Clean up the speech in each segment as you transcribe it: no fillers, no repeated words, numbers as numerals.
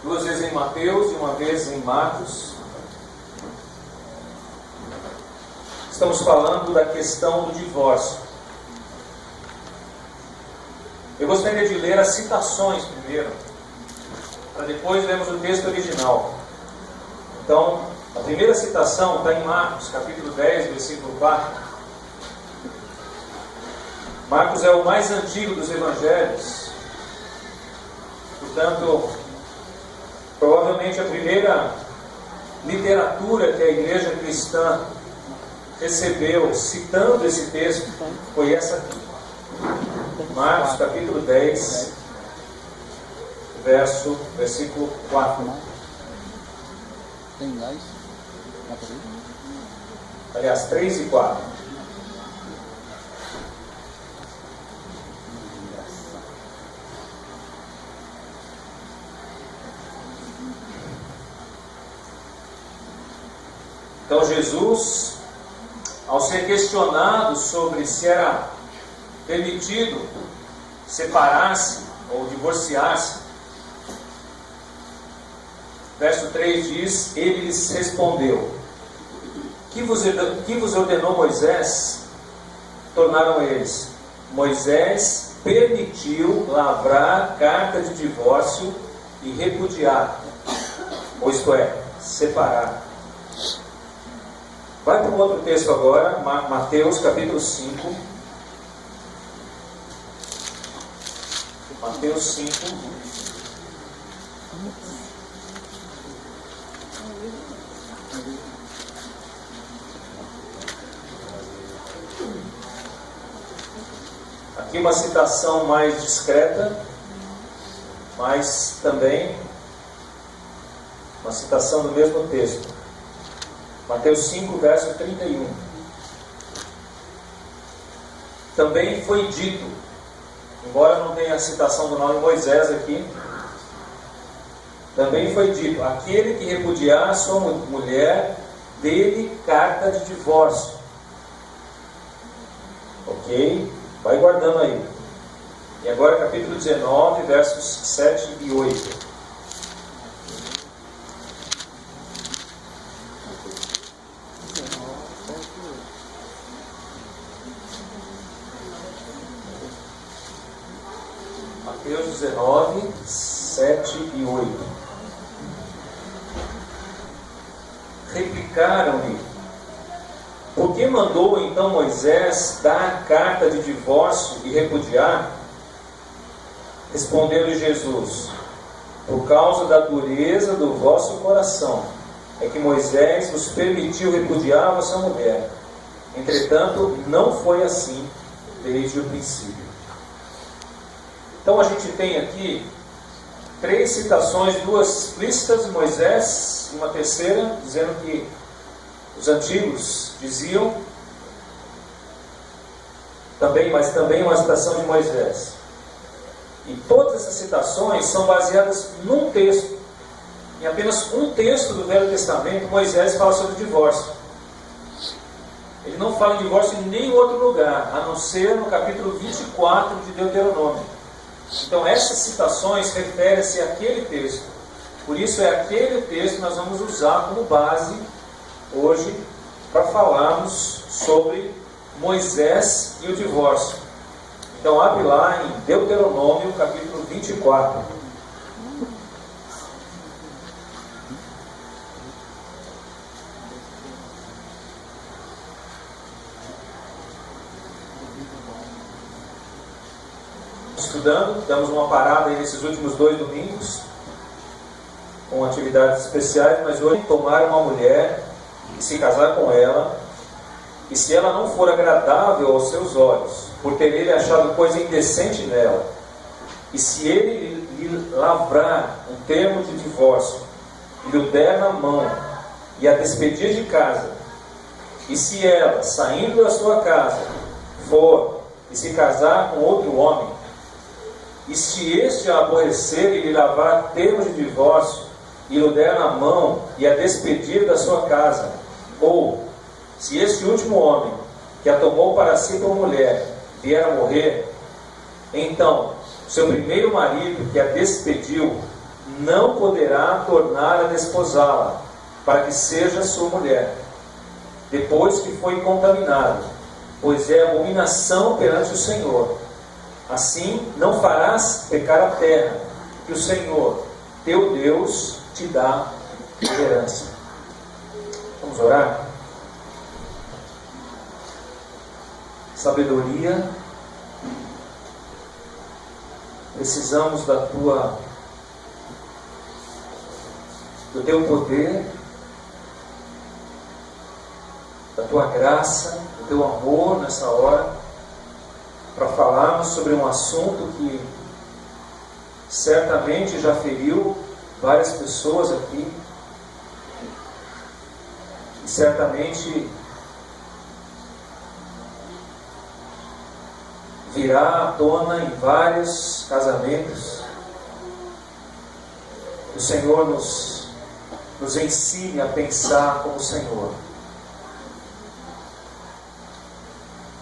duas vezes em Mateus e uma vez em Marcos. Estamos falando da questão do divórcio. Eu gostaria de ler as citações primeiro, para depois lermos o texto original. Então, a primeira citação está em Marcos, capítulo 10, versículo 4. Marcos é o mais antigo dos evangelhos. Portanto, provavelmente a primeira literatura que a igreja cristã recebeu, citando esse texto, foi essa aqui. Marcos, capítulo 10, versículo 4. Tem gás? Aliás, 3 e 4. Então Jesus, ao ser questionado sobre se era permitido separar-se ou divorciar-se, verso 3 diz: ele lhes respondeu: que vos ordenou Moisés? Tornaram eles: Moisés permitiu lavrar carta de divórcio e repudiar, ou isto é, separar. Vai para um outro texto agora, Mateus capítulo 5. Mateus 5. Aqui uma citação mais discreta, mas também uma citação do mesmo texto. Mateus 5, verso 31. Também foi dito, embora não tenha a citação do nome Moisés aqui, também foi dito: aquele que repudiar a sua mulher, dê-lhe carta de divórcio. Ok? Vai guardando aí. E agora capítulo 19, versos 7 e 8. Mateus 19, 7 e 8. Replicaram-lhe: por que mandou então Moisés dar carta de divórcio e repudiar? Respondeu-lhe Jesus: por causa da dureza do vosso coração é que Moisés vos permitiu repudiar a vossa mulher. Entretanto, não foi assim desde o princípio. Então a gente tem aqui 3 citações, 2 explícitas de Moisés e uma terceira dizendo que os antigos diziam também, mas também uma citação de Moisés. E todas essas citações são baseadas num texto. Em apenas um texto do Velho Testamento, Moisés fala sobre o divórcio. Ele não fala em divórcio em nenhum outro lugar, a não ser no capítulo 24 de Deuteronômio. Então essas citações referem-se àquele texto. Por isso é aquele texto que nós vamos usar como base hoje para falarmos sobre Moisés e o divórcio. Então abre lá em Deuteronômio capítulo 24. Estudando, damos uma parada aí nesses últimos 2 domingos com atividades especiais, mas hoje tomar uma mulher e se casar com ela, e se ela não for agradável aos seus olhos, por ter ele achado coisa indecente nela, e se ele lhe lavrar um termo de divórcio e lhe der na mão e a despedir de casa, e se ela, saindo da sua casa, for e se casar com outro homem, e se este a aborrecer e lhe lavrar termos de divórcio e lhe der na mão e a despedir da sua casa, ou se este último homem que a tomou para si por mulher vier a morrer, então seu primeiro marido que a despediu não poderá tornar a desposá-la, para que seja sua mulher, depois que foi contaminado, pois é abominação perante o Senhor. Assim não farás pecar a terra, que o Senhor, teu Deus, te dá de herança. Vamos orar? Sabedoria, precisamos do teu poder, da tua graça, do teu amor nessa hora, para falarmos sobre um assunto que certamente já feriu várias pessoas aqui, e certamente virá à tona em vários casamentos. O Senhor nos ensine a pensar como o Senhor.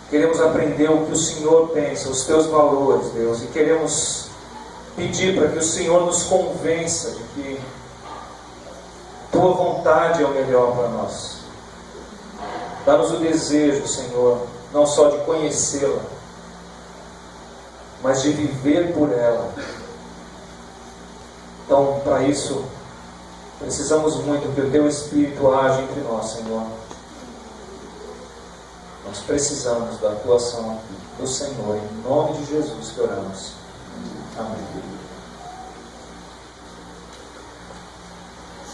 Queremos aprender o que o Senhor pensa, os teus valores, Deus, e queremos pedir para que o Senhor nos convença de que tua vontade é o melhor para nós. Dá-nos o desejo, Senhor, não só de conhecê-la, mas de viver por ela. Então, para isso, precisamos muito que o teu Espírito age entre nós, Senhor. Nós precisamos da atuação aqui do Senhor, em nome de Jesus que oramos. Amém.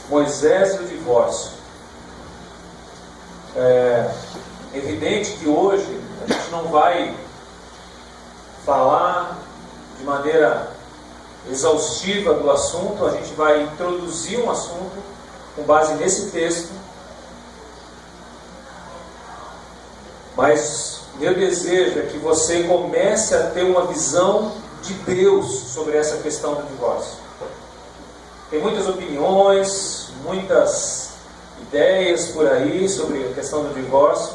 Moisés e o divórcio. É evidente que hoje a gente não vai falar de maneira exaustiva do assunto, a gente vai introduzir um assunto com base nesse texto. Mas meu desejo é que você comece a ter uma visão de Deus sobre essa questão do divórcio. Tem muitas opiniões, muitas ideias por aí sobre a questão do divórcio,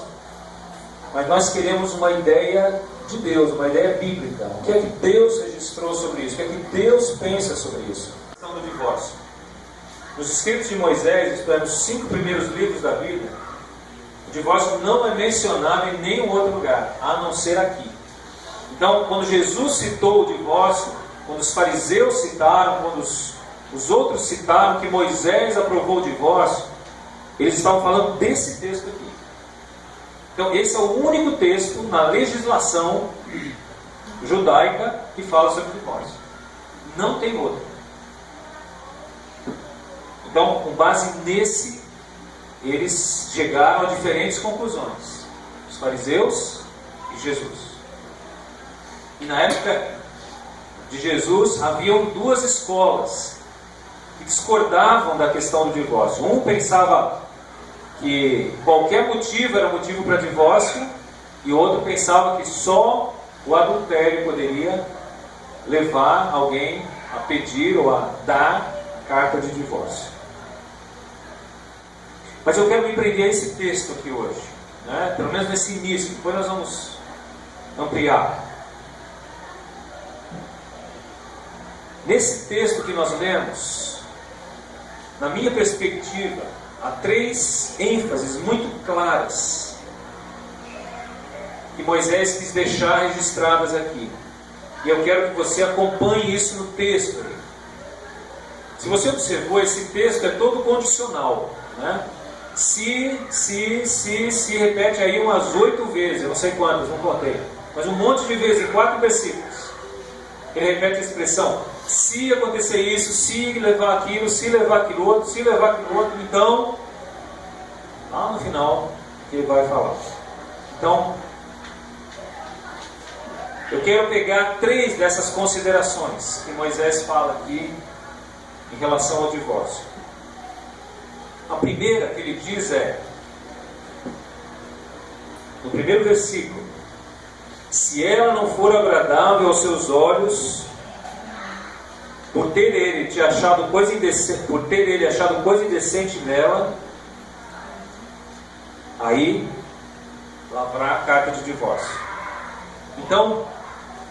mas nós queremos uma ideia de Deus, uma ideia bíblica. O que é que Deus registrou sobre isso? O que é que Deus pensa sobre isso? A questão do divórcio. Nos escritos de Moisés, isto é, nos 5 primeiros livros da Bíblia, o divórcio não é mencionado em nenhum outro lugar, a não ser aqui. Então, quando Jesus citou o divórcio, quando os fariseus citaram, quando os outros citaram que Moisés aprovou o divórcio, eles estavam falando desse texto aqui. Então, esse é o único texto na legislação judaica que fala sobre o divórcio. Não tem outro. Então, com base nesse, eles chegaram a diferentes conclusões. Os fariseus e Jesus. E na época de Jesus, haviam 2 escolas que discordavam da questão do divórcio. Um pensava que qualquer motivo era motivo para divórcio, e outro pensava que só o adultério poderia levar alguém a pedir ou a dar a carta de divórcio. Mas eu quero me prender a esse texto aqui hoje, né? Pelo menos nesse início, depois nós vamos ampliar. Nesse texto que nós lemos, na minha perspectiva, há 3 ênfases muito claras que Moisés quis deixar registradas aqui. E eu quero que você acompanhe isso no texto. Se você observou, esse texto é todo condicional, né? Se repete aí umas 8 vezes, eu não sei quantas, não contei, mas um monte de vezes em 4 versículos. Ele repete a expressão: se acontecer isso, se levar aquilo, se levar aquilo outro, se levar aquilo outro. Então, lá no final, ele vai falar. Então, eu quero pegar 3 dessas considerações que Moisés fala aqui em relação ao divórcio. A primeira que ele diz é, no primeiro versículo: se ela não for agradável aos seus olhos, por ter ele achado coisa indecente nela, aí lavrar a carta de divórcio. Então,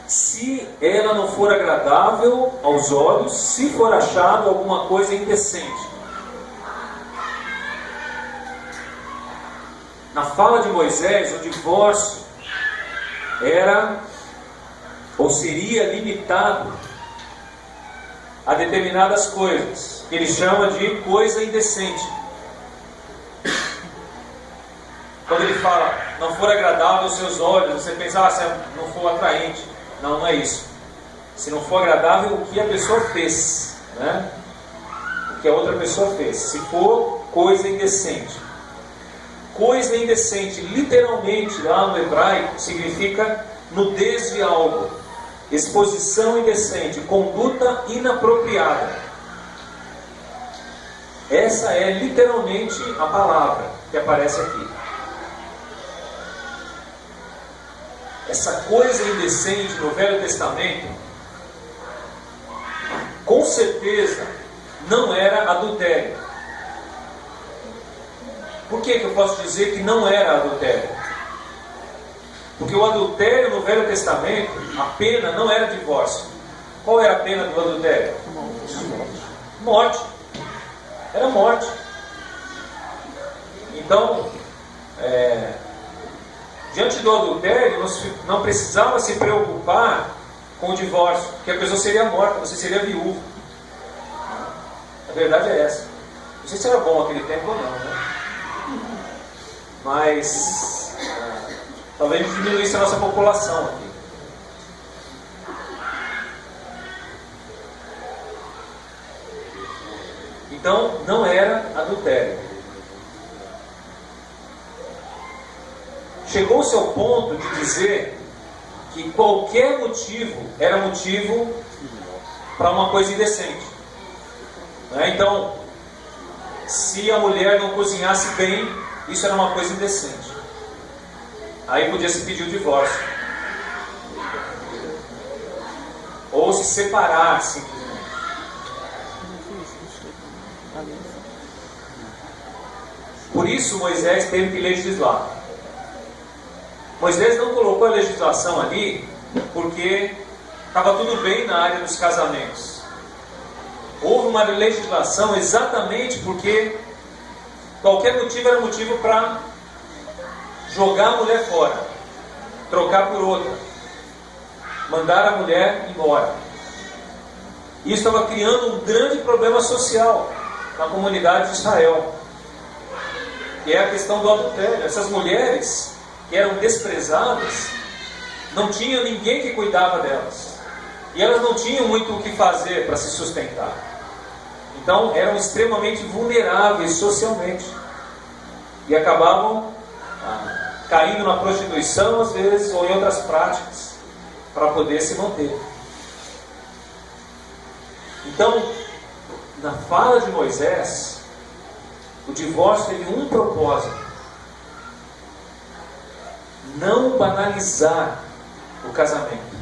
se se ela não for agradável aos olhos, se for achado alguma coisa indecente. Na fala de Moisés, o divórcio era ou seria limitado a determinadas coisas, que ele chama de coisa indecente. Quando ele fala, não for agradável aos seus olhos, você pensa, se não for atraente. Não, não é isso. Se não for agradável, o que a pessoa fez, né? O que a outra pessoa fez. Se for coisa indecente. Coisa indecente, literalmente, lá no hebraico, significa nudez de algo, exposição indecente, conduta inapropriada. Essa é literalmente a palavra que aparece aqui. Essa coisa indecente no Velho Testamento, com certeza, não era adultério. Por que eu posso dizer que não era adultério? Porque o adultério no Velho Testamento, a pena não era divórcio. Qual era a pena do adultério? Morte. Era morte. Então, diante do adultério, não precisava se preocupar com o divórcio, porque a pessoa seria morta, você seria viúvo. A verdade é essa. Não sei se era bom aquele tempo ou não, né? Mas talvez diminuísse a nossa população aqui. Então, não era adultério. Chegou-se ao ponto de dizer que qualquer motivo era motivo para uma coisa indecente. Então, se a mulher não cozinhasse bem, isso era uma coisa indecente. Aí podia se pedir o divórcio. Ou se separar, simplesmente. Por isso Moisés teve que legislar. Moisés não colocou a legislação ali porque estava tudo bem na área dos casamentos. Houve uma legislação exatamente porque qualquer motivo era motivo para jogar a mulher fora, trocar por outra, mandar a mulher embora. Isso estava criando um grande problema social na comunidade de Israel, que é a questão do adultério. Essas mulheres que eram desprezadas, não tinham ninguém que cuidava delas, e elas não tinham muito o que fazer para se sustentar. Então eram extremamente vulneráveis socialmente e acabavam caindo na prostituição às vezes, ou em outras práticas para poder se manter. Então, na fala de Moisés, o divórcio teve um propósito: não banalizar o casamento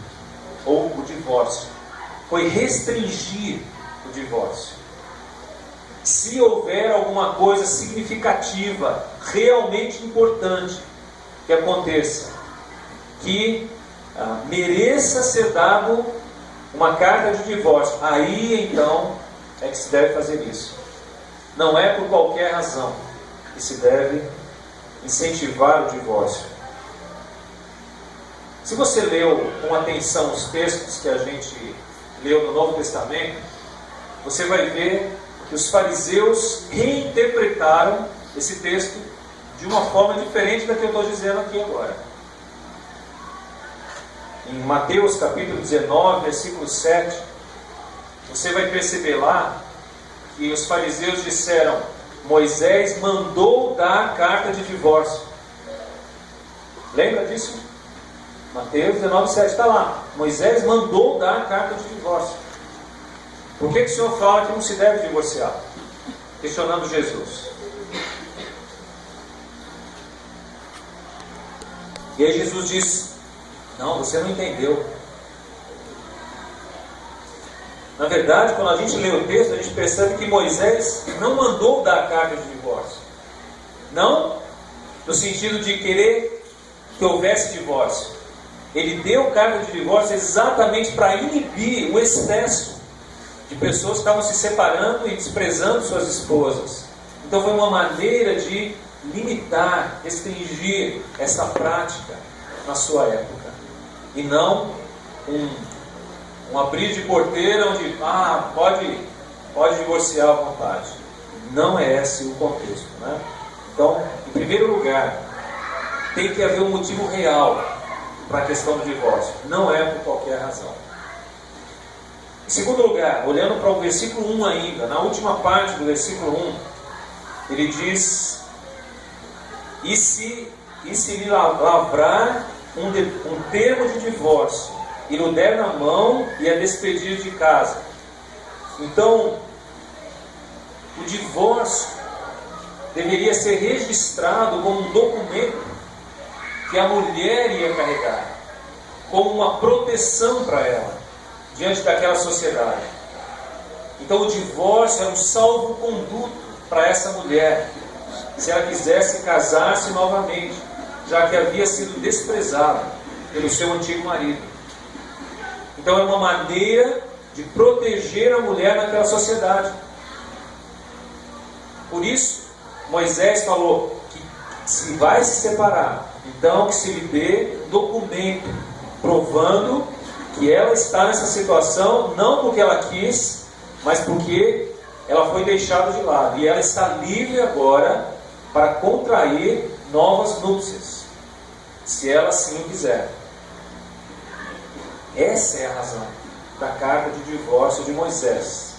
ou o divórcio. Foi restringir o divórcio. Se houver alguma coisa significativa, realmente importante que aconteça, que mereça ser dado uma carta de divórcio, aí então é que se deve fazer isso. Não é por qualquer razão que se deve incentivar o divórcio. Se você leu com atenção os textos que a gente leu no Novo Testamento, você vai ver que os fariseus reinterpretaram esse texto de uma forma diferente da que eu estou dizendo aqui agora. Em Mateus capítulo 19, versículo 7, você vai perceber lá que os fariseus disseram: Moisés mandou dar carta de divórcio. Lembra disso? Mateus 19, 7 está lá. Moisés mandou dar carta de divórcio. Por que o Senhor fala que não se deve divorciar? Questionando Jesus. E aí Jesus diz: não, você não entendeu. Na verdade, quando a gente lê o texto, a gente percebe que Moisés não mandou dar a carta de divórcio. Não no sentido de querer que houvesse divórcio, ele deu carta de divórcio exatamente para inibir o excesso de pessoas que estavam se separando e desprezando suas esposas. Então foi uma maneira de limitar, restringir essa prática na sua época. E não um abrir de porteira onde pode divorciar à vontade. Não é esse o contexto, né? Então, em primeiro lugar, tem que haver um motivo real para a questão do divórcio. Não é por qualquer razão. Em segundo lugar, olhando para o versículo 1 ainda, na última parte do versículo 1, ele diz: E se lhe lavrar um termo de divórcio, e o der na mão e a despedir de casa. Então, o divórcio deveria ser registrado como um documento que a mulher ia carregar, como uma proteção para ela, diante daquela sociedade. Então o divórcio era um salvo-conduto para essa mulher, se ela quisesse casar-se novamente, já que havia sido desprezada pelo seu antigo marido. Então é uma maneira de proteger a mulher naquela sociedade. Por isso, Moisés falou que se vai se separar, então que se lhe dê documento provando que ela está nessa situação não porque ela quis, mas porque ela foi deixada de lado. E ela está livre agora para contrair novas núpcias, se ela assim o quiser. Essa é a razão da carta de divórcio de Moisés.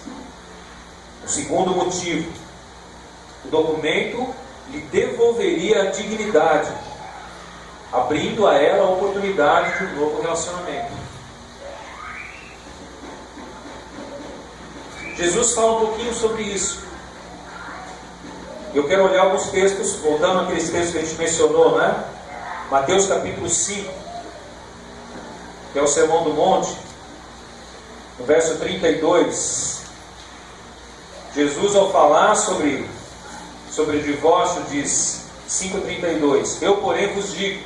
O segundo motivo: o documento lhe devolveria a dignidade, abrindo a ela a oportunidade de um novo relacionamento. Jesus fala um pouquinho sobre isso. Eu quero olhar alguns textos, voltando àqueles textos que a gente mencionou, né? Mateus capítulo 5, que é o Sermão do Monte, no verso 32. Jesus, ao falar sobre divórcio, diz, 5,32: Eu, porém, vos digo,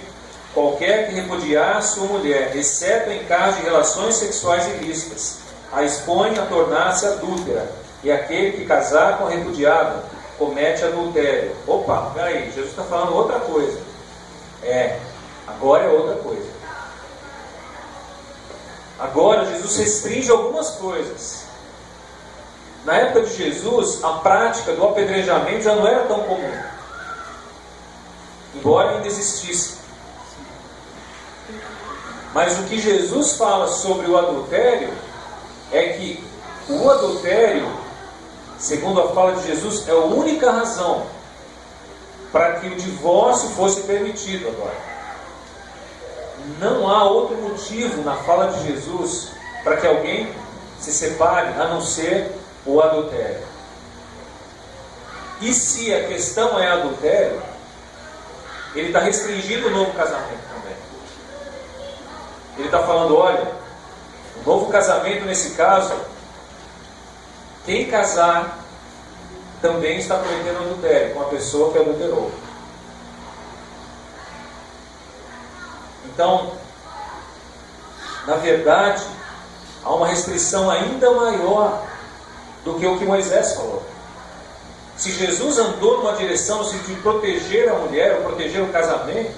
qualquer que repudiar sua mulher, exceto em caso de relações sexuais ilícitas, a expõe a tornar-se adúltera, e aquele que casar com a repudiada comete adultério. Opa, peraí, Jesus está falando outra coisa. Agora é outra coisa. Agora Jesus restringe algumas coisas. Na época de Jesus, a prática do apedrejamento já não era tão comum, embora ainda existisse. Mas o que Jesus fala sobre o adultério é que o adultério, segundo a fala de Jesus, é a única razão para que o divórcio fosse permitido agora. Não há outro motivo na fala de Jesus para que alguém se separe, a não ser o adultério. E se a questão é adultério, ele está restringindo o novo casamento também. Ele está falando, olha, o novo casamento nesse caso, quem casar também está cometendo adultério com a pessoa que adulterou. Então, na verdade, há uma restrição ainda maior do que o que Moisés falou. Se Jesus andou numa direção no sentido de proteger a mulher, ou proteger o casamento,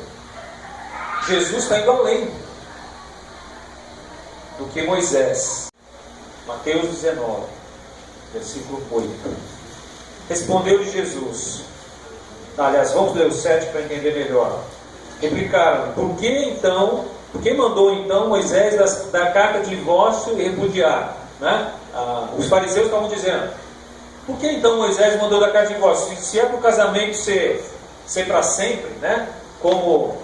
Jesus está indo além do que Moisés. Mateus 19, versículo 8. Respondeu-lhe Jesus. Aliás, vamos ler o 7 para entender melhor. Replicaram: Por que mandou então Moisés da carta de divórcio e repudiar? Né? Os fariseus estavam dizendo: por que então Moisés mandou da carta de divórcio? Se é para o casamento ser para sempre, né? Como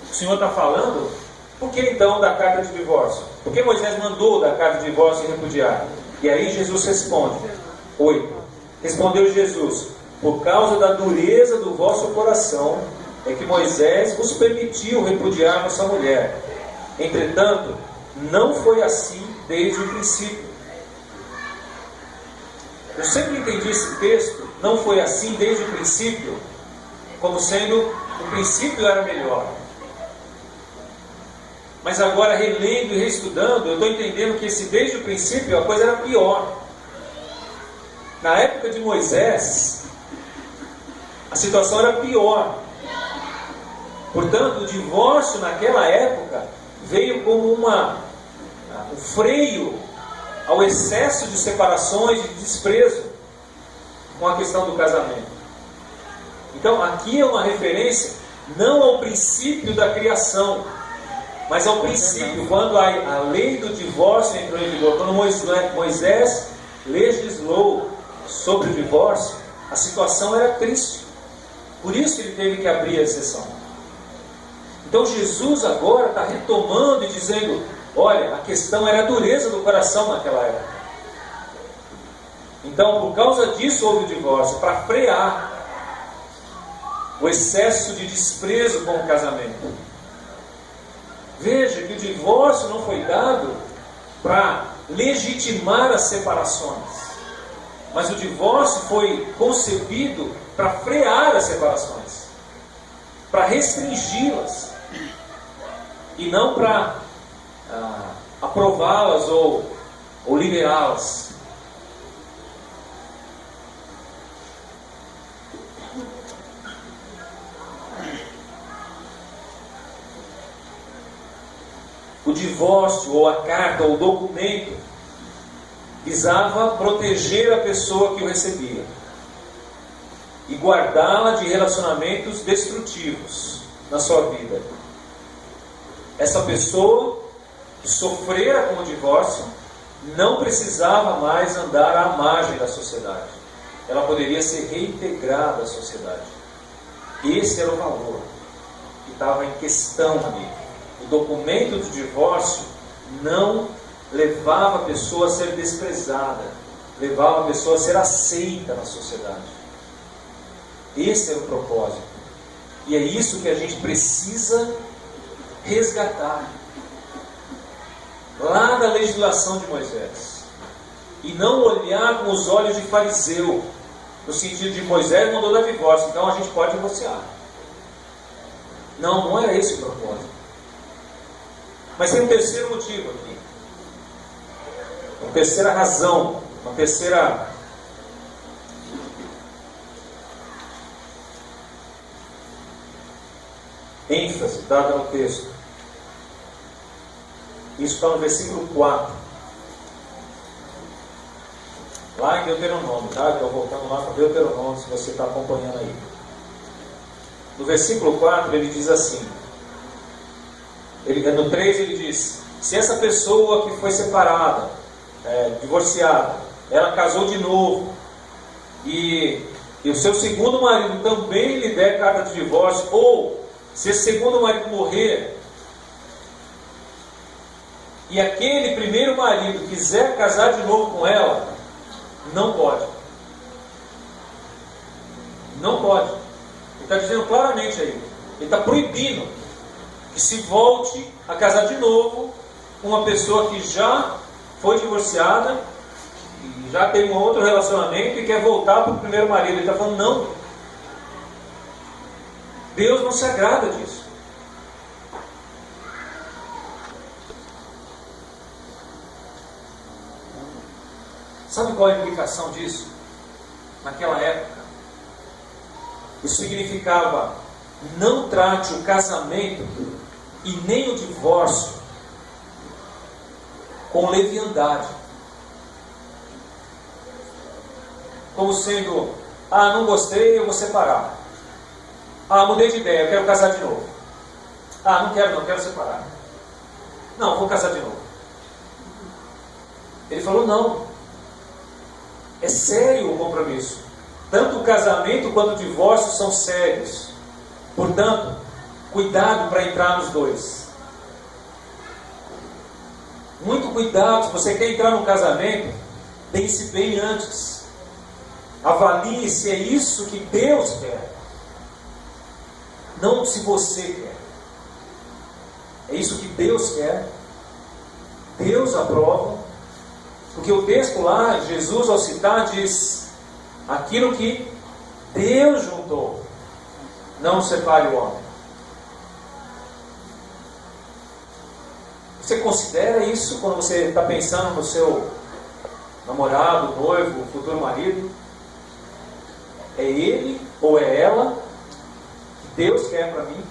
o Senhor está falando, por que então da carta de divórcio? Por que Moisés mandou da carta de divórcio e repudiar? E aí Jesus responde, 8. Respondeu Jesus: por causa da dureza do vosso coração é que Moisés vos permitiu repudiar vossa mulher. Entretanto, não foi assim desde o princípio. Eu sempre entendi esse texto, não foi assim desde o princípio, como sendo o princípio era melhor. Mas agora, relendo e reestudando, eu estou entendendo que desde o princípio a coisa era pior. Na época de Moisés, a situação era pior. Portanto, o divórcio naquela época veio como um freio ao excesso de separações e de desprezo com a questão do casamento. Então, aqui é uma referência não ao princípio da criação, mas ao princípio, quando a lei do divórcio entrou em vigor. Quando Moisés legislou sobre o divórcio, a situação era triste. Por isso ele teve que abrir a exceção. Então Jesus agora está retomando e dizendo: olha, a questão era a dureza do coração naquela época. Então, por causa disso houve o divórcio, para frear o excesso de desprezo com o casamento. Veja que o divórcio não foi dado para legitimar as separações, mas o divórcio foi concebido para frear as separações, para restringi-las, e não para aprová-las ou liberá-las. O divórcio, ou a carta, ou o documento, visava proteger a pessoa que o recebia e guardá-la de relacionamentos destrutivos na sua vida. Essa pessoa que sofrera com o divórcio não precisava mais andar à margem da sociedade. Ela poderia ser reintegrada à sociedade. Esse era o valor que estava em questão ali. O documento do divórcio não levava a pessoa a ser desprezada, levava a pessoa a ser aceita na sociedade. Esse era o propósito. E é isso que a gente precisa resgatar lá da legislação de Moisés, e não olhar com os olhos de fariseu, no sentido de Moisés mandou dar divórcio, então a gente pode divorciar. Não era esse o propósito. Mas tem um terceiro motivo aqui, uma terceira razão, uma terceira ênfase dada no texto. Isso está no versículo 4, lá em Deuteronômio, tá? Estou voltando lá para Deuteronômio, se você está acompanhando aí. No versículo 4 ele diz assim, no 3 ele diz: se essa pessoa que foi separada, divorciada, ela casou de novo, e o seu segundo marido também lhe der carta de divórcio, ou se esse segundo marido morrer, e aquele primeiro marido quiser casar de novo com ela, não pode. Não pode. Ele está dizendo claramente aí. Ele está proibindo que se volte a casar de novo com uma pessoa que já foi divorciada, e já tem um outro relacionamento e quer voltar para o primeiro marido. Ele está falando, não. Deus não se agrada disso. Sabe qual é a implicação disso? Naquela época, isso significava: não trate o casamento e nem o divórcio com leviandade, como sendo: não gostei, eu vou separar. Mudei de ideia, eu quero casar de novo. Não quero separar. Não, vou casar de novo. Ele falou: não. É sério o compromisso. Tanto o casamento quanto o divórcio são sérios. Portanto, cuidado para entrar nos dois. Muito cuidado. Se você quer entrar no casamento, pense bem antes. Avalie se é isso que Deus quer, não se você quer. É isso que Deus quer. Deus aprova. Porque o texto lá, Jesus ao citar diz: aquilo que Deus juntou, não separe o homem. Você considera isso quando você está pensando no seu namorado, noivo, futuro marido? É ele ou é ela que Deus quer para mim?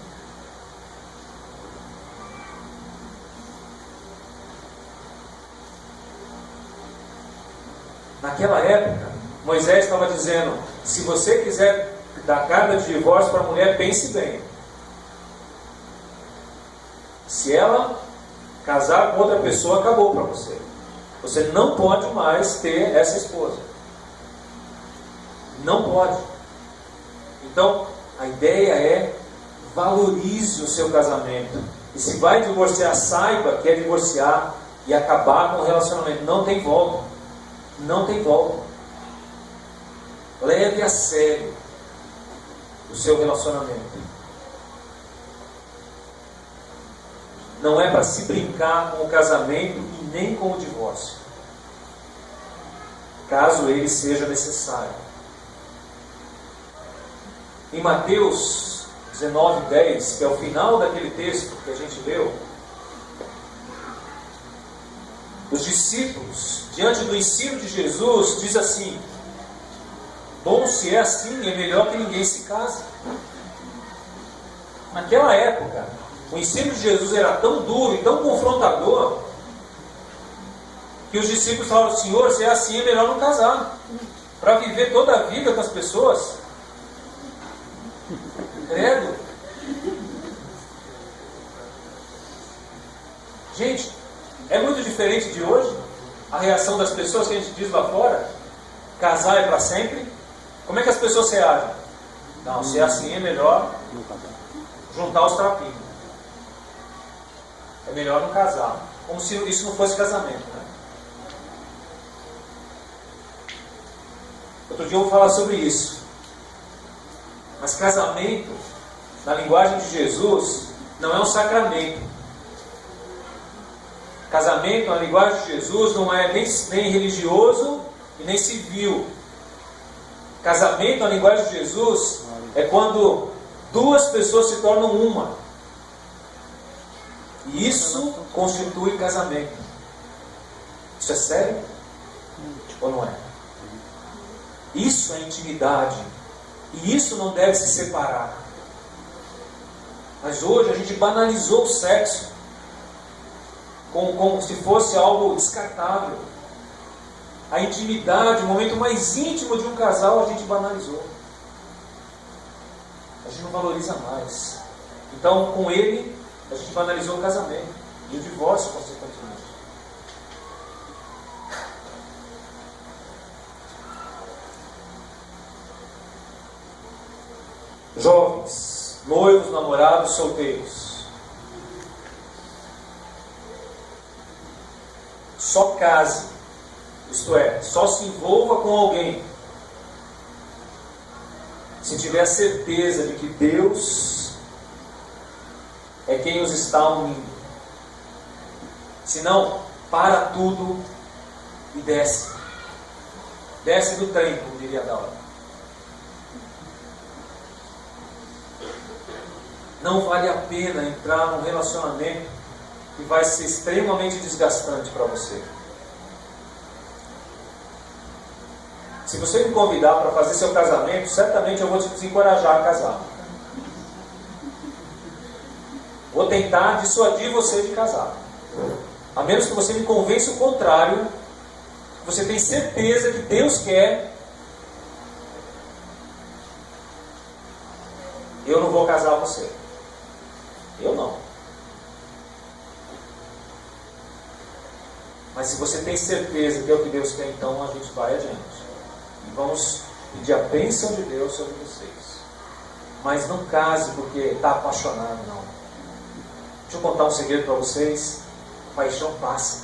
Naquela época, Moisés estava dizendo: se você quiser dar carta de divórcio para a mulher, pense bem. Se ela casar com outra pessoa, acabou para você. Você não pode mais ter essa esposa. Não pode. Então, a ideia é: valorize o seu casamento. E se vai divorciar, saiba que é divorciar e acabar com o relacionamento. Não tem volta. Não tem volta. Leve a sério o seu relacionamento. Não é para se brincar com o casamento e nem com o divórcio, caso ele seja necessário. Em Mateus 19:10, que é o final daquele texto que a gente leu, os discípulos, diante do ensino de Jesus, diz assim: bom, se é assim, é melhor que ninguém se case. Naquela época, o ensino de Jesus era tão duro e tão confrontador que os discípulos falaram: Senhor, se é assim, é melhor não casar, para viver toda a vida com as pessoas. Credo. Gente, é muito diferente de hoje a reação das pessoas que a gente diz lá fora: casar é para sempre. Como é que as pessoas reagem? Não, se é assim, é melhor juntar os trapinhos. É melhor não casar. Como se isso não fosse casamento, né? Outro dia eu vou falar sobre isso. Mas casamento, na linguagem de Jesus, não é um sacramento. Casamento, na linguagem de Jesus, não é nem religioso e nem civil. Casamento, na linguagem de Jesus, é quando duas pessoas se tornam uma. E isso constitui casamento. Isso é sério? Ou não é? Isso é intimidade. E isso não deve se separar. Mas hoje a gente banalizou o sexo como se fosse algo descartável. A intimidade, o momento mais íntimo de um casal, a gente banalizou. A gente não valoriza mais. Então, com ele, a gente banalizou o casamento e o divórcio, consequentemente. Jovens, noivos, namorados, solteiros, só case, isto é, só se envolva com alguém se tiver a certeza de que Deus é quem os está unindo. Senão, para tudo e desce. Desce do trem, como diria Daura. Não vale a pena entrar num relacionamento que vai ser extremamente desgastante para você. Se você me convidar para fazer seu casamento, certamente eu vou te desencorajar a casar. Vou tentar dissuadir você de casar. A menos que você me convença o contrário, você tem certeza que Deus quer, eu não vou casar você. Eu não. Mas se você tem certeza que é o que Deus quer, então a gente vai adiante. E vamos pedir a bênção de Deus sobre vocês. Mas não case porque está apaixonado, não. Deixa eu contar um segredo para vocês. A paixão passa.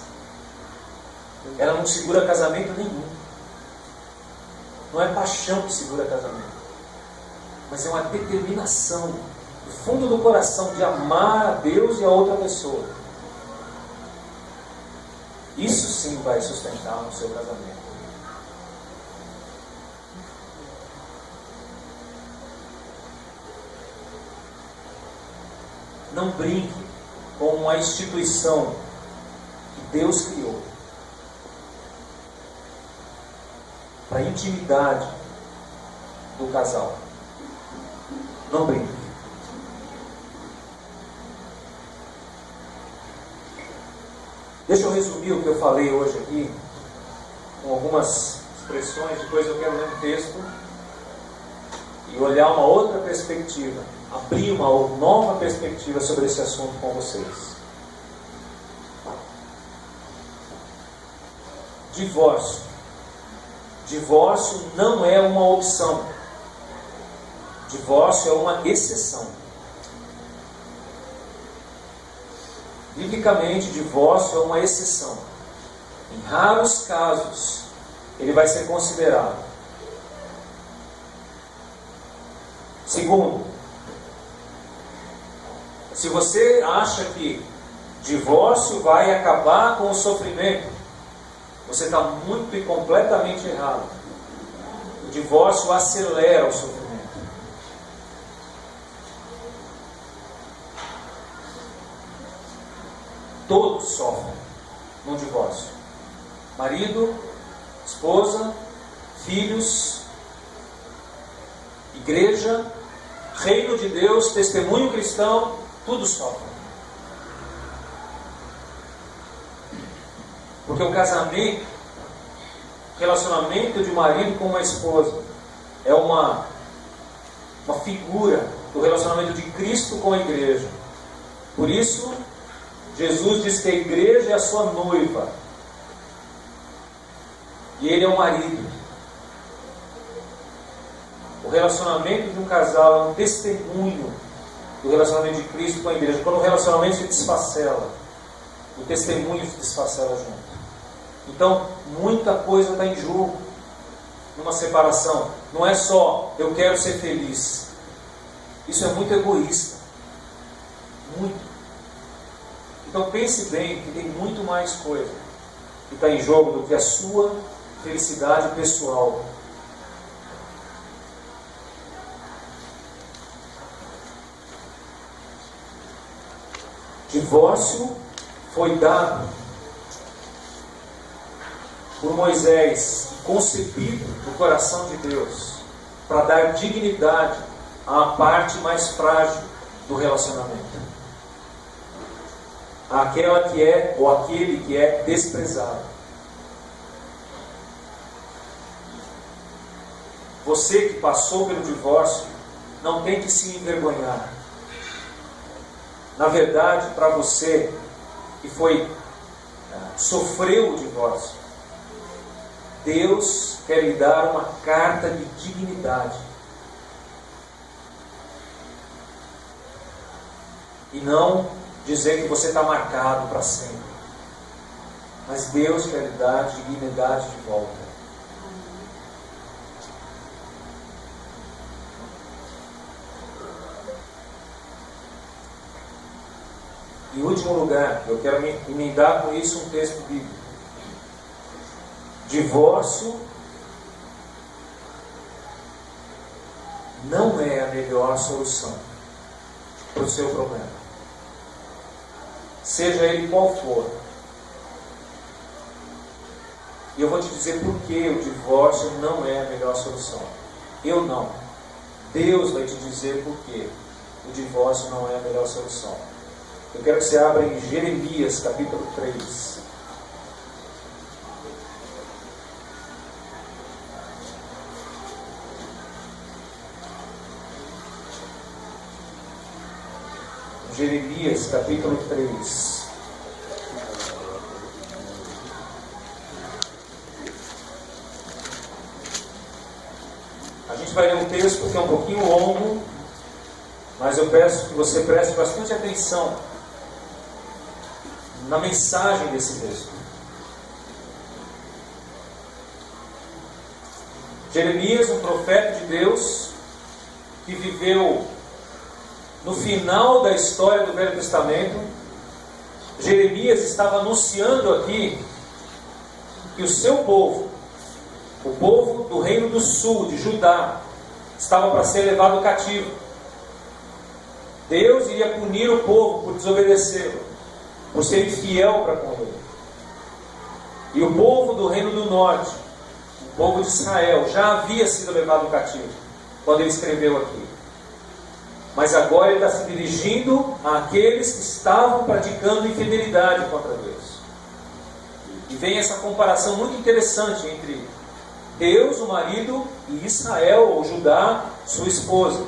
Ela não segura casamento nenhum. Não é paixão que segura casamento, mas é uma determinação do fundo do coração de amar a Deus e a outra pessoa. Isso sim vai sustentar o seu casamento. Não brinque com uma instituição Deus criou para a intimidade do casal. Não brinque. Deixa eu resumir o que eu falei hoje aqui, com algumas expressões, depois eu quero ler um texto e olhar uma outra perspectiva, abrir uma nova perspectiva sobre esse assunto com vocês. Divórcio. Divórcio não é uma opção. Divórcio é uma exceção. Biblicamente, divórcio é uma exceção. Em raros casos, ele vai ser considerado. Segundo, se você acha que divórcio vai acabar com o sofrimento, você está muito e completamente errado. O divórcio acelera o sofrimento. Todos sofrem num divórcio. Marido, esposa, filhos, igreja, reino de Deus, testemunho cristão, tudo sofre. Porque o casamento, o relacionamento de marido com uma esposa, é uma figura do relacionamento de Cristo com a igreja. Por isso, Jesus diz que a igreja é a sua noiva e ele é o marido. O relacionamento de um casal é um testemunho do relacionamento de Cristo com a igreja. Quando o relacionamento se desfacela, o testemunho se desfacela junto. Então, muita coisa está em jogo numa separação. Não é só eu quero ser feliz. Isso é muito egoísta. Muito. Então pense bem que tem muito mais coisa que está em jogo do que a sua felicidade pessoal. Divórcio foi dado por Moisés, concebido no coração de Deus, para dar dignidade à parte mais frágil do relacionamento. Aquela que é, ou aquele que é desprezado. Você que passou pelo divórcio, não tem que se envergonhar. Na verdade, para você que sofreu o divórcio, Deus quer lhe dar uma carta de dignidade. E não dizer que você está marcado para sempre. Mas Deus quer lhe dar dignidade de volta. Em último lugar, eu quero emendar com isso um texto bíblico. Divórcio não é a melhor solução para o seu problema. Seja ele qual for. E eu vou te dizer por que o divórcio não é a melhor solução. Eu não. Deus vai te dizer por que o divórcio não é a melhor solução. Eu quero que você abra em Jeremias capítulo 3. Jeremias capítulo 3. A gente vai ler um texto porque é um pouquinho longo, mas eu peço que você preste bastante atenção na mensagem desse texto. Jeremias, um profeta de Deus, que viveu no final da história do Velho Testamento. Jeremias estava anunciando aqui que o seu povo, o povo do reino do sul, de Judá, estava para ser levado cativo. Deus iria punir o povo por desobedecê-lo, por ser infiel para com ele. E o povo do reino do norte, o povo de Israel, já havia sido levado cativo, quando ele escreveu aqui. Mas agora ele está se dirigindo àqueles que estavam praticando infidelidade contra Deus. E vem essa comparação muito interessante entre Deus, o marido, e Israel, ou Judá, sua esposa.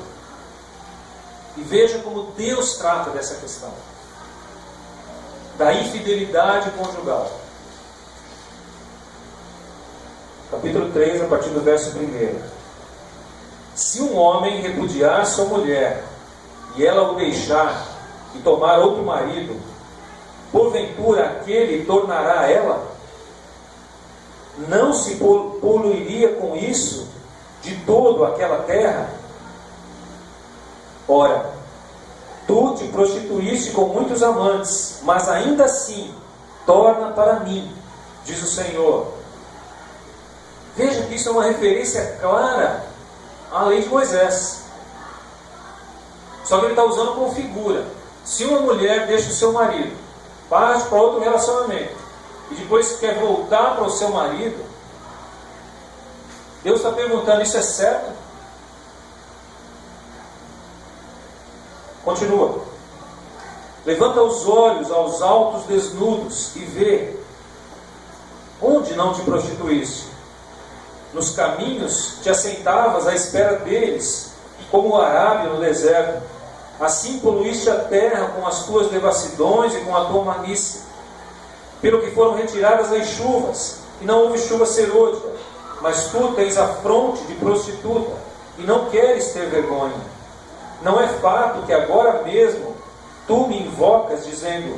E veja como Deus trata dessa questão da infidelidade conjugal. Capítulo 3, a partir do verso 1. Se um homem repudiar sua mulher, e ela o deixar e tomar outro marido, porventura aquele tornará a ela? Não se poluiria com isso de todo aquela terra? Ora, tu te prostituíste com muitos amantes, mas ainda assim torna para mim, diz o Senhor. Veja que isso é uma referência clara à lei de Moisés. Só que ele está usando como figura. Se uma mulher deixa o seu marido, parte para outro relacionamento, e depois quer voltar para o seu marido, Deus está perguntando, isso é certo? Continua. Levanta os olhos aos altos desnudos e vê. Onde não te prostituíste? Nos caminhos te assentavas à espera deles, como o arábio no deserto. Assim poluíste a terra com as tuas devassidões e com a tua malícia. Pelo que foram retiradas as chuvas, e não houve chuva serôdia, mas tu tens a fronte de prostituta, e não queres ter vergonha. Não é fato que agora mesmo tu me invocas, dizendo: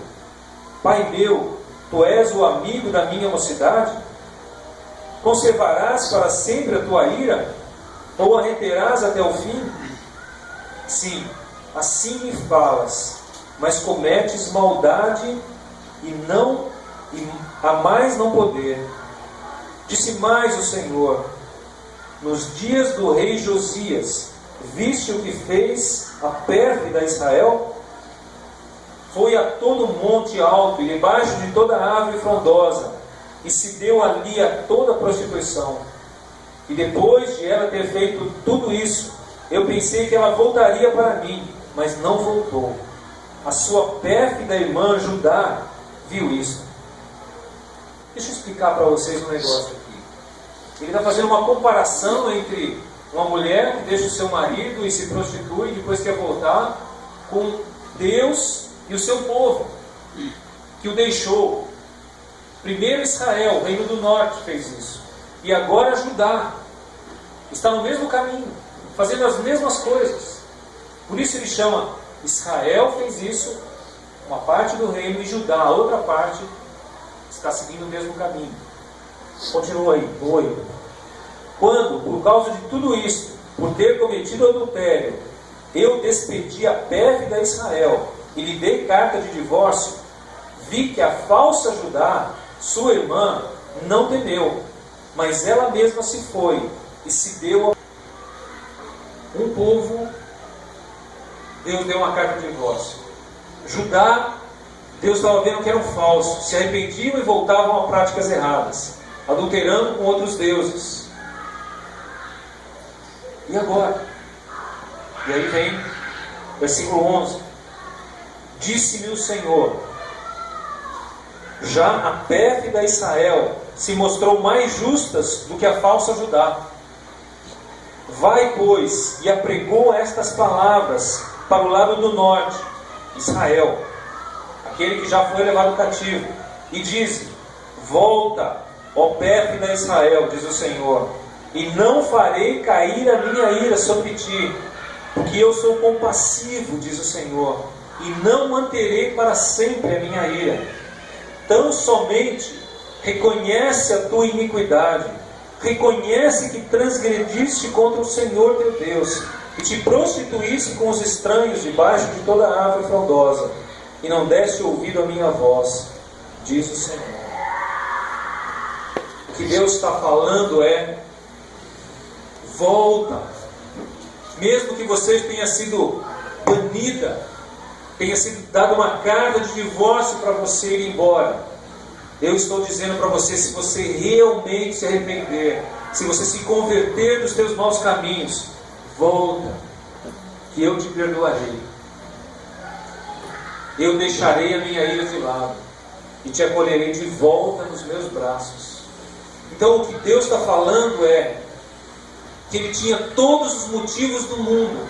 Pai meu, tu és o amigo da minha mocidade? Conservarás para sempre a tua ira? Ou a reterás até o fim? Sim, assim me falas, mas cometes maldade e a mais não poder. Disse mais o Senhor: nos dias do rei Josias, viste o que fez a pérfida Israel? Foi a todo monte alto e debaixo de toda árvore frondosa, e se deu ali a toda prostituição. E depois de ela ter feito tudo isso, eu pensei que ela voltaria para mim, mas não voltou. A sua pérfida irmã Judá viu isso. Deixa eu explicar para vocês um negócio aqui. Ele está fazendo uma comparação entre uma mulher que deixa o seu marido e se prostitui e depois quer voltar, com Deus e o seu povo, que o deixou. Primeiro Israel, o reino do norte, fez isso. E agora Judá está no mesmo caminho, fazendo as mesmas coisas. Por isso ele chama: Israel fez isso, uma parte do reino, e Judá, a outra parte, está seguindo o mesmo caminho. Continua aí, 8. Quando, por causa de tudo isso, por ter cometido adultério, eu despedi a pérfida Israel e lhe dei carta de divórcio, vi que a falsa Judá, sua irmã, não temeu, mas ela mesma se foi e se deu a um povo. Deus deu uma carta de divórcio. Judá, Deus estava vendo que eram falsos, se arrependiam e voltavam a práticas erradas, adulterando com outros deuses. E agora? E aí vem versículo 11. Disse-me o Senhor: já a pérfida Israel se mostrou mais justas do que a falsa Judá. Vai, pois, e apregou estas palavras para o lado do norte, Israel, aquele que já foi levado cativo, e diz: volta, ó pérfida Israel, diz o Senhor, e não farei cair a minha ira sobre ti, porque eu sou compassivo, diz o Senhor, e não manterei para sempre a minha ira. Tão somente reconhece a tua iniquidade, reconhece que transgrediste contra o Senhor teu Deus, e te prostituíste com os estranhos debaixo de toda a árvore frondosa, e não deste ouvido à minha voz, diz o Senhor. O que Deus está falando é: volta, mesmo que você tenha sido banida, tenha sido dado uma carta de divórcio para você ir embora, Eu estou dizendo para você, se você realmente se arrepender, se você se converter dos teus maus caminhos, volta, que eu te perdoarei. Eu deixarei a minha ira de lado e te acolherei de volta nos meus braços. Então o que Deus está falando é que Ele tinha todos os motivos do mundo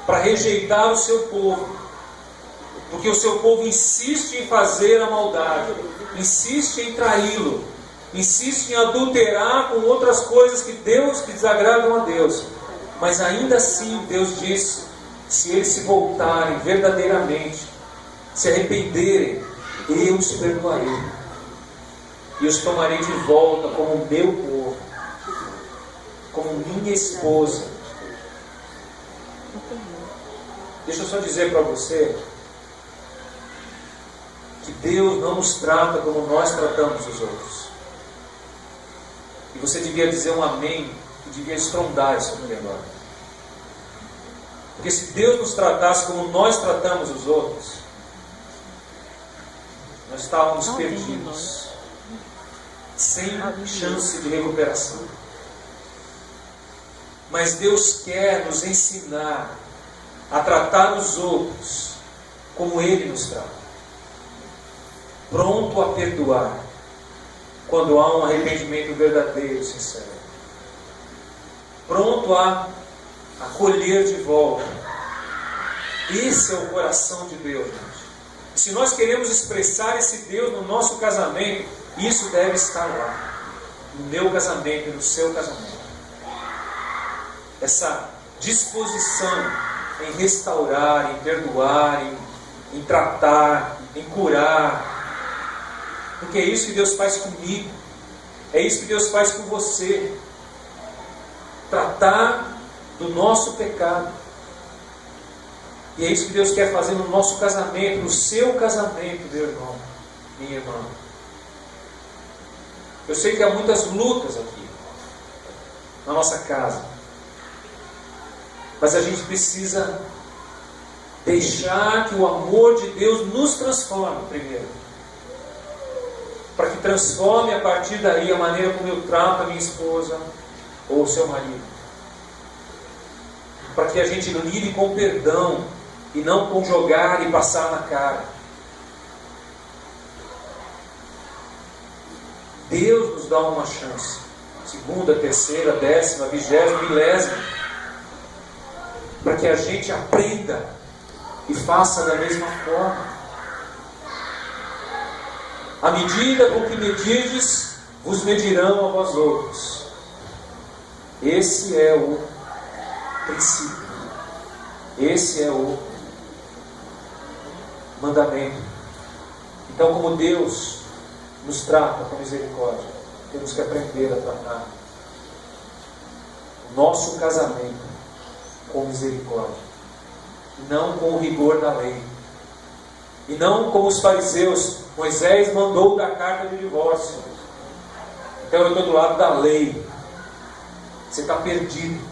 para rejeitar o seu povo, porque o seu povo insiste em fazer a maldade, insiste em traí-lo, insiste em adulterar com outras coisas que desagradam a Deus. Mas ainda assim Deus diz: se eles se voltarem verdadeiramente, se arrependerem, eu os perdoarei e os tomarei de volta como meu povo, como minha esposa. Deixa eu só dizer para você que Deus não nos trata como nós tratamos os outros. E você devia dizer um amém, e devia estrondar isso no agora. Porque se Deus nos tratasse como nós tratamos os outros, nós estávamos perdidos, sem chance de recuperação. Mas Deus quer nos ensinar a tratar os outros como Ele nos trata, pronto a perdoar quando há um arrependimento verdadeiro, sincero, pronto a acolher de volta. Esse é o coração de Deus, gente. E se nós queremos expressar esse Deus no nosso casamento, isso deve estar lá, no meu casamento e no seu casamento. Essa disposição em restaurar, em perdoar, em tratar, em curar. Porque é isso que Deus faz comigo, é isso que Deus faz com você. Tratar do nosso pecado. E é isso que Deus quer fazer no nosso casamento, no seu casamento, meu irmão, minha irmã. Eu sei que há muitas lutas aqui na nossa casa, mas a gente precisa deixar que o amor de Deus nos transforme primeiro, para que transforme a partir daí a maneira como eu trato a minha esposa ou o seu marido, para que a gente lide com perdão e não com jogar e passar na cara. Deus nos dá uma chance, segunda, terceira, 10ª, 20ª, milésima, para que a gente aprenda e faça da mesma forma. À medida com que medirdes, vos medirão a vós outros. Esse é o princípio. Esse é o mandamento. Então, como Deus nos trata com misericórdia, temos que aprender a tratar o nosso casamento com misericórdia, não com o rigor da lei, e não como os fariseus. Moisés mandou dar carta de divórcio, então eu estou do lado da lei. Você está perdido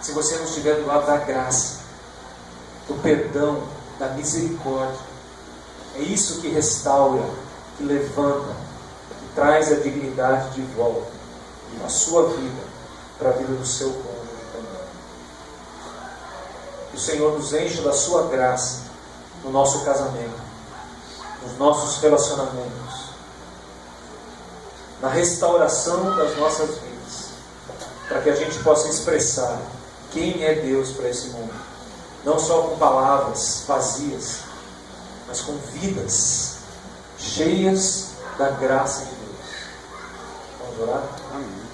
se você não estiver do lado da graça, do perdão, da misericórdia. É isso que restaura, que levanta, que traz a dignidade de volta na sua vida, para a vida do seu cônjuge também. Que o Senhor nos encha da sua graça no nosso casamento, nos nossos relacionamentos, na restauração das nossas vidas, para que a gente possa expressar quem é Deus para esse mundo, não só com palavras vazias, mas com vidas cheias da graça de Deus. Vamos orar? Amém.